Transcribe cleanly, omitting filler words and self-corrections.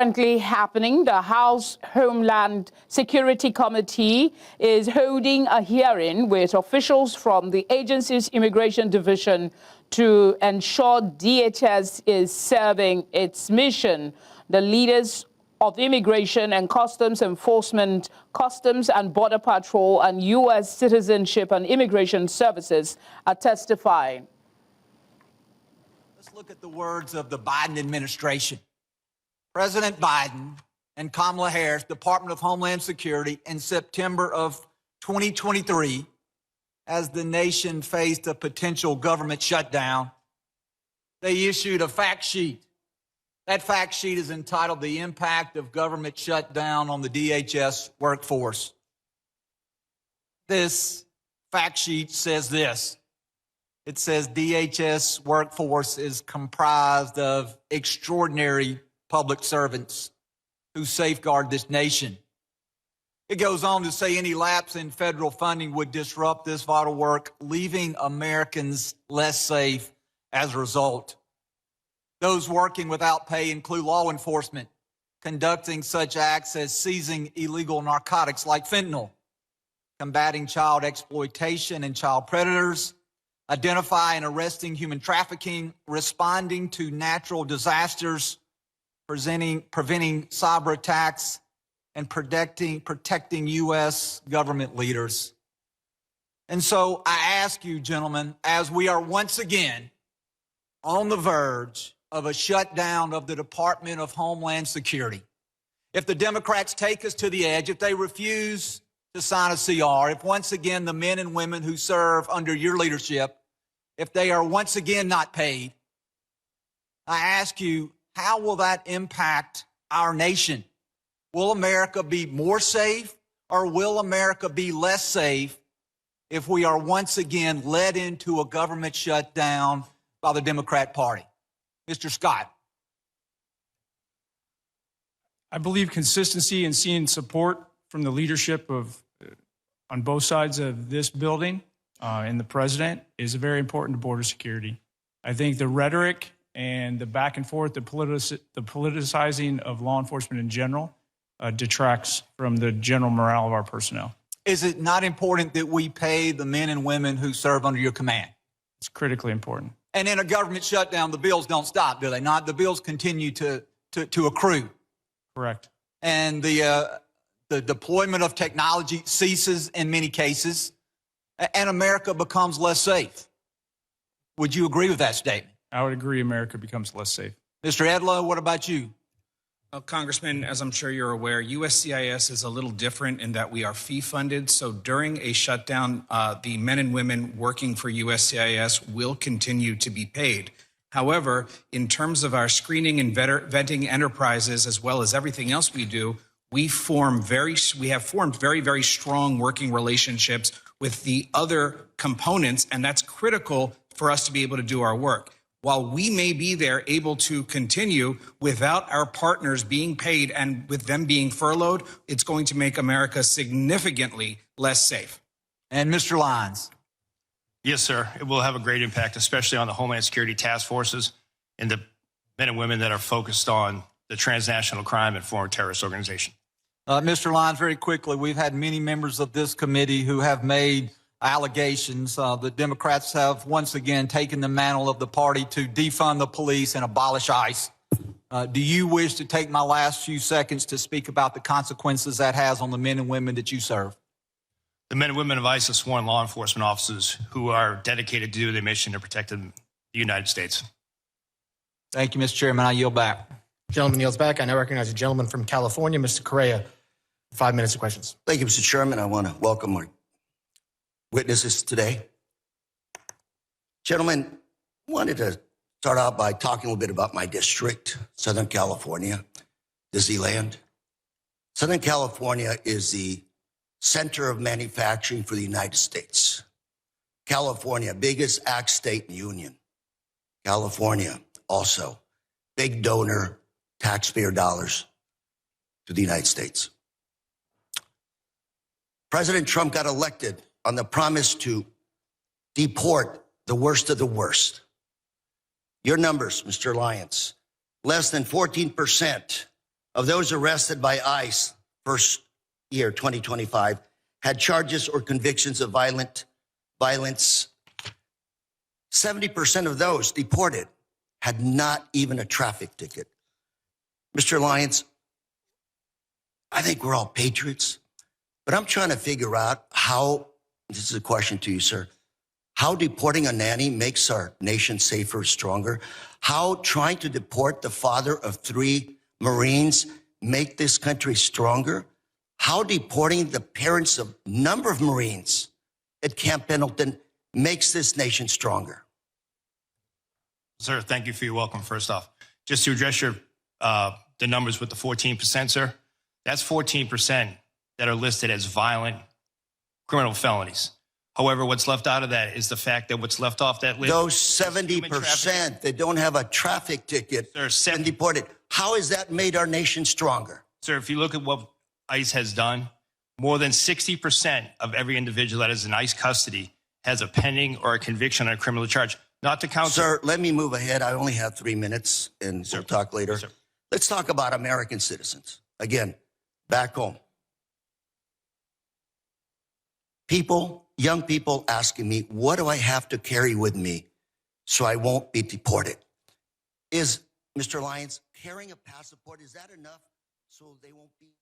Currently happening, the House Homeland Security Committee is holding a hearing with officials from the agency's immigration division to ensure DHS is serving its mission. The leaders of Immigration and Customs Enforcement, Customs and Border Patrol, and U.S. Citizenship and Immigration Services are testifying. Let's look at the words of the Biden administration. President Biden and Kamala Harris, Department of Homeland Security, in September of 2023, as the nation faced a potential government shutdown, they issued a fact sheet. That fact sheet is entitled "The Impact of Government Shutdown on the DHS Workforce." This fact sheet says this. It says DHS workforce is comprised of extraordinary public servants who safeguard this nation. It goes on to say any lapse in federal funding would disrupt this vital work, leaving Americans less safe as a result. Those working without pay include law enforcement, conducting such acts as seizing illegal narcotics like fentanyl, combating child exploitation and child predators, identifying and arresting human trafficking, responding to natural disasters, preventing cyber attacks, and protecting U.S. government leaders. And so I ask you, gentlemen, as we are once again on the verge of a shutdown of the Department of Homeland Security, if the Democrats take us to the edge, if they refuse to sign a CR, if once again the men and women who serve under your leadership, if they are once again not paid, I ask you, how will that impact our nation? Will America be more safe, or will America be less safe if we are once again led into a government shutdown by the Democrat Party? Mr. Scott. I believe consistency and seeing support from the leadership of on both sides of this building and the president is very important to border security. I think the rhetoric and the back and forth, the politicizing of law enforcement in general detracts from the general morale of our personnel. Is it not important that we pay the men and women who serve under your command? It's critically important. And in a government shutdown, the bills don't stop, do they not? The bills continue to accrue. Correct. And the deployment of technology ceases in many cases, and America becomes less safe. Would you agree with that statement? I would agree America becomes less safe. Mr. Edlow, what about you? Well, Congressman, as I'm sure you're aware, USCIS is a little different in that we are fee-funded. So during a shutdown, the men and women working for USCIS will continue to be paid. However, in terms of our screening and vetting enterprises, as well as everything else we do, we have formed very, very strong working relationships with the other components, and that's critical for us to be able to do our work. While we may be there able to continue without our partners being paid and with them being furloughed, it's going to make America significantly less safe. And Mr. Lyons. Yes, sir. It will have a great impact, especially on the Homeland Security task forces and the men and women that are focused on the transnational crime and foreign terrorist organization. Mr. Lyons, very quickly, we've had many members of this committee who have made allegations. The Democrats have once again taken the mantle of the party to defund the police and abolish ICE. Do you wish to take my last few seconds to speak about the consequences that has on the men and women that you serve? The men and women of ICE are sworn law enforcement officers who are dedicated to do their mission to protect the United States. Thank you, Mr. Chairman. I yield back. Gentleman yields back. I now recognize a gentleman from California, Mr. Correa. 5 minutes of questions. Thank you, Mr. Chairman. I want to welcome our witnesses today. Gentlemen, I wanted to start out by talking a little bit about my district, Southern California, Disneyland. Southern California is the center of manufacturing for the United States. California, biggest ag state in the Union. California, also, big donor, taxpayer dollars to the United States. President Trump got elected on the promise to deport the worst of the worst. Your numbers, Mr. Lyons, less than 14% of those arrested by ICE first year 2025 had charges or convictions of violence. 70% of those deported had not even a traffic ticket. Mr. Lyons, I think we're all patriots, but I'm trying to figure out how, this is a question to you, sir, how deporting a nanny makes our nation safer, stronger, how trying to deport the father of 3 Marines make this country stronger, how deporting the parents of a number of Marines at Camp Pendleton makes this nation stronger. Sir, thank you for your welcome, first off. Just to address your the numbers with the 14%, sir, that's 14% that are listed as violent criminal felonies. However, what's left out of that is the fact that what's left off that list. Those 70% that don't have a traffic ticket and deported, how has that made our nation stronger? Sir, if you look at what ICE has done, more than 60% of every individual that is in ICE custody has a pending or a conviction on a criminal charge. Not to count. Sir, let me move ahead. I only have 3 minutes and we'll talk later. Yes, sir. Let's talk about American citizens. Again, back home. People, young people asking me, what do I have to carry with me so I won't be deported? Is, Mr. Lyons, carrying a passport, is that enough so they won't be